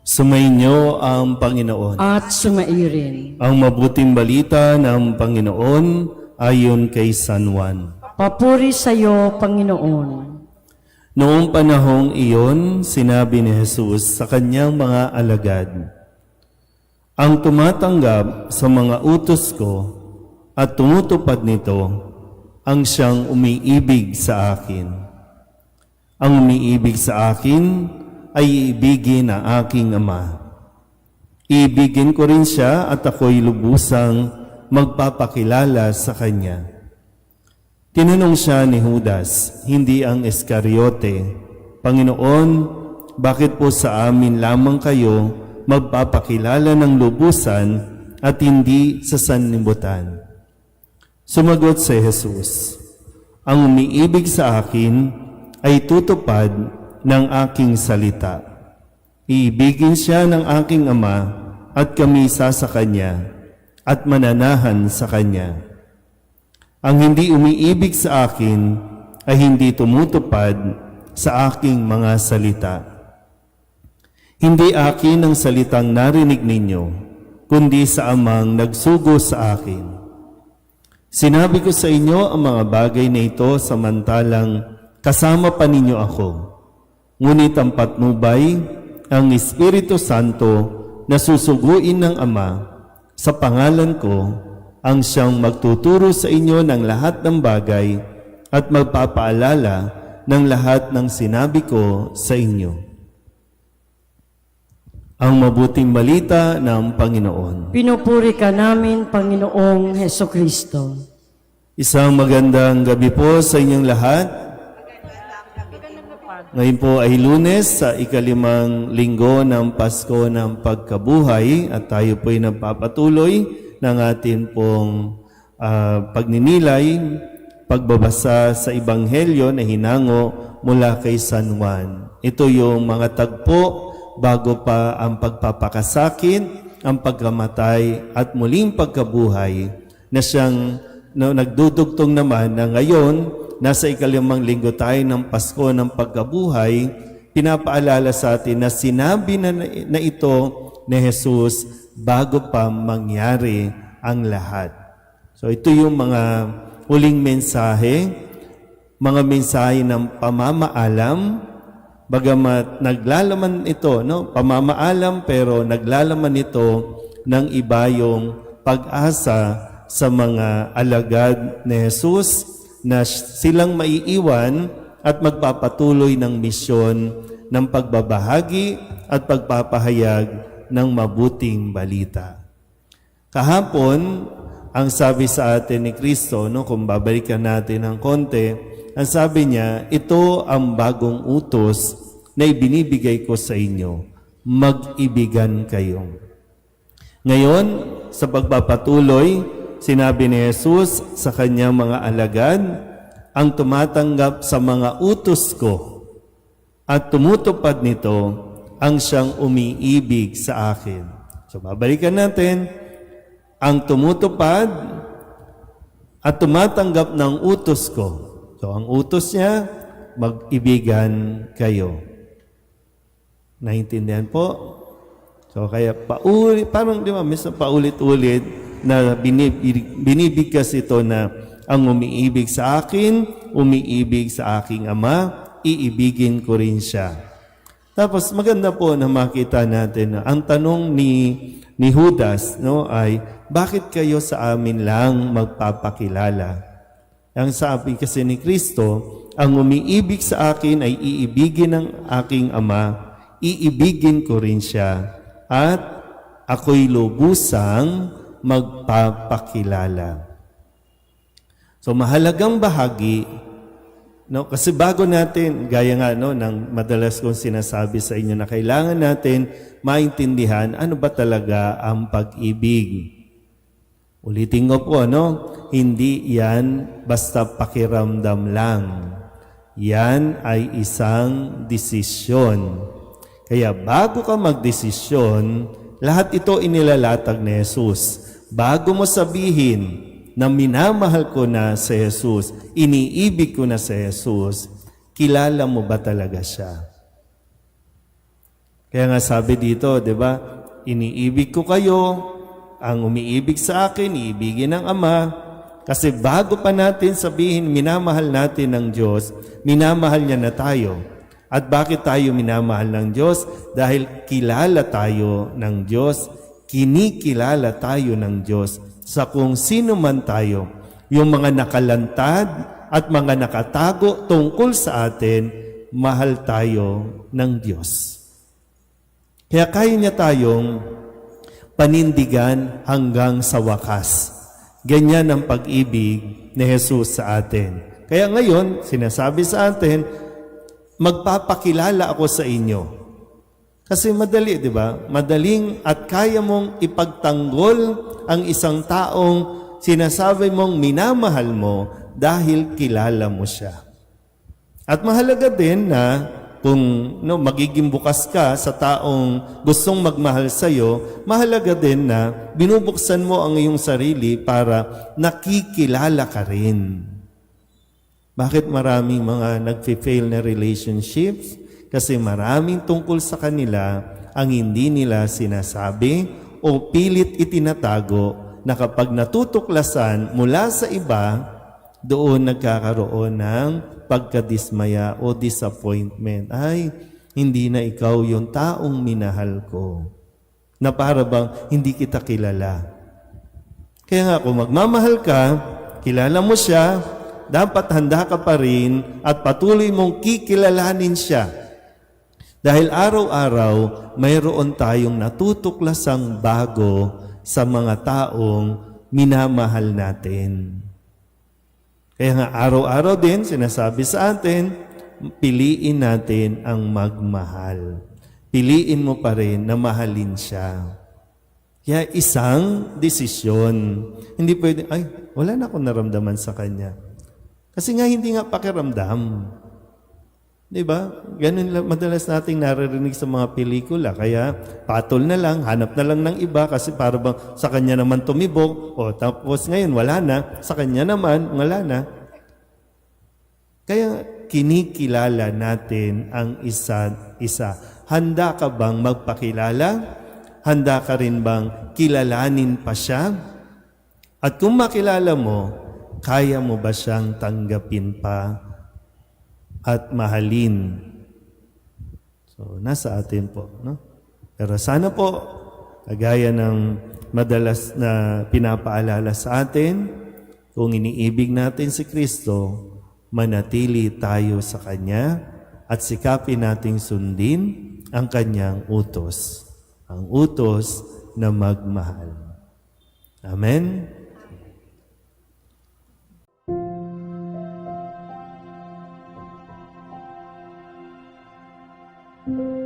Sumainyo ang Panginoon. At sumairin. Ang mabuting balita ng Panginoon ayon kay San Juan. Papuri sa iyo, Panginoon. Noong panahong iyon, sinabi ni Jesus sa kanyang mga alagad, "Ang tumatanggap sa mga utos ko at tumutupad nito, ang siyang umiibig sa akin. Ang umiibig sa akin ay iibigin ang aking Ama. Iibigin ko rin siya at ako'y lubusang magpapakilala sa kanya." Tinanong siya ni Judas, hindi ang Iscariote, "Panginoon, bakit po sa amin lamang kayo magpapakilala ng lubusan at hindi sa sanlibutan?" Sumagot si Jesus, "Ang umiibig sa akin ay tutupad ng aking salita. Iibigin siya ng aking Ama at kami sa kanya at mananahan sa kanya. Ang hindi umiibig sa akin ay hindi tumutupad sa aking mga salita. Hindi akin ang salitang narinig ninyo, kundi sa Amang nagsugo sa akin. Sinabi ko sa inyo ang mga bagay na ito samantalang kasama pa ninyo ako. Ngunit ang patnubay, ang Espiritu Santo na susuguin ng Ama sa pangalan ko, ang siyang magtuturo sa inyo ng lahat ng bagay at magpapaalala ng lahat ng sinabi ko sa inyo." Ang mabuting balita ng Panginoon. Pinupuri ka namin, Panginoong Hesukristo. Isang magandang gabi po sa inyong lahat. Ngayon po ay Lunes sa ikalimang linggo ng Pasko ng Pagkabuhay at tayo po ay nagpapatuloy ng atin pong pagninilay, pagbabasa sa Ebanghelyo na hinango mula kay San Juan. Ito yung mga tagpo bago pa ang pagpapakasakit, ang pagkamatay at muling pagkabuhay na siyang nagdudugtong naman na ngayon, nasa ikalimang linggo tayo ng Pasko ng Pagkabuhay, pinapaalala sa atin na sinabi na ito ni Jesus bago pa mangyari ang lahat. So ito yung mga huling mensahe, mga mensahe ng pamamaalam, bagamat naglalaman ito, pamamaalam pero naglalaman ito ng iba yung pag-asa sa mga alagad ni Jesus na silang maiiwan at magpapatuloy ng misyon ng pagbabahagi at pagpapahayag ng mabuting balita. Kahapon, ang sabi sa atin ni Kristo, kung babalikan natin ng konti, ang sabi niya, "Ito ang bagong utos na ibinibigay ko sa inyo, mag-ibigan kayo." Ngayon, sa pagpapatuloy, sinabi ni Jesus sa kanyang mga alagad, "Ang tumatanggap sa mga utos ko at tumutupad nito, ang siyang umiibig sa akin." So, babalikan natin, ang tumutupad at tumatanggap ng utos ko. So, ang utos niya, mag-ibigan kayo. Naintindihan po? So, kaya parang di ba, minsan paulit-ulit na binibigkas ito na ang umiibig sa akin, umiibig sa aking Ama, iibigin ko rin siya. Tapos maganda po na makita natin na ang tanong ni Judas ay, "Bakit kayo sa amin lang magpapakilala?" Ang sabi kasi ni Kristo, "Ang umiibig sa akin ay iibigin ng aking Ama, iibigin ko rin siya, at ako'y lubusang magpapakilala." So mahalagang bahagi, kasi bago natin, gaya nga ng madalas kong sinasabi sa inyo na kailangan natin maintindihan ano ba talaga ang pag-ibig. Ulitin ko po, hindi yan basta pakiramdam lang. Yan ay isang desisyon. Kaya bago ka magdesisyon, lahat ito inilalatag ni Jesus. Bago mo sabihin na minamahal ko na si Jesus, iniibig ko na si Jesus, kilala mo ba talaga siya? Kaya nga sabi dito, di ba, iniibig ko kayo, ang umiibig sa akin, iibigin ng Ama. Kasi bago pa natin sabihin, minamahal natin ng Diyos, minamahal niya na tayo. At bakit tayo minamahal ng Diyos? Dahil kilala tayo ng Diyos, kinikilala tayo ng Diyos sa kung sino man tayo. Yung mga nakalantad at mga nakatago tungkol sa atin, mahal tayo ng Diyos. Kaya kaya niya tayong panindigan hanggang sa wakas. Ganyan ang pag-ibig ni Jesus sa atin. Kaya ngayon, sinasabi sa atin, magpapakilala ako sa inyo. Kasi madali, di ba? Madaling at kaya mong ipagtanggol ang isang taong sinasabi mong minamahal mo dahil kilala mo siya. At mahalaga din na kung magiging bukas ka sa taong gustong magmahal sa iyo, mahalaga din na binubuksan mo ang iyong sarili para nakikilala ka rin. Bakit maraming mga nagfi-fail na relationships? Kasi maraming tungkol sa kanila ang hindi nila sinasabi o pilit itinatago na kapag natutuklasan mula sa iba, doon nagkakaroon ng pagkadismaya o disappointment. Ay, hindi na ikaw yung taong minahal ko. Na para bang hindi kita kilala. Kaya nga kung magmamahal ka, kilala mo siya, dapat handa ka pa rin at patuloy mong kikilalanin siya. Dahil araw-araw, mayroon tayong natutuklasang bago sa mga taong minamahal natin. Kaya nga araw-araw din, sinasabi sa atin, piliin natin ang magmahal. Piliin mo pa rin na mahalin siya. Kaya isang desisyon. Hindi pwede, ay, wala na akong naramdaman sa kanya. Kasi nga hindi nga pakiramdam. Diba? Ganun lang madalas nating naririnig sa mga pelikula. Kaya patol na lang, hanap na lang ng iba kasi para bang sa kanya naman tumibok. O tapos ngayon wala na, sa kanya naman wala na. Kaya kinikilala natin ang isa't isa. Handa ka bang magpakilala? Handa ka rin bang kilalanin pa siya? At kung makilala mo, kaya mo ba siyang tanggapin pa at mahalin? So, nasa atin po, no? Pero sana po, kagaya ng madalas na pinapaalala sa atin, kung iniibig natin si Kristo, manatili tayo sa Kanya at sikapin nating sundin ang Kanyang utos. Ang utos na magmahal. Amen? Thank you.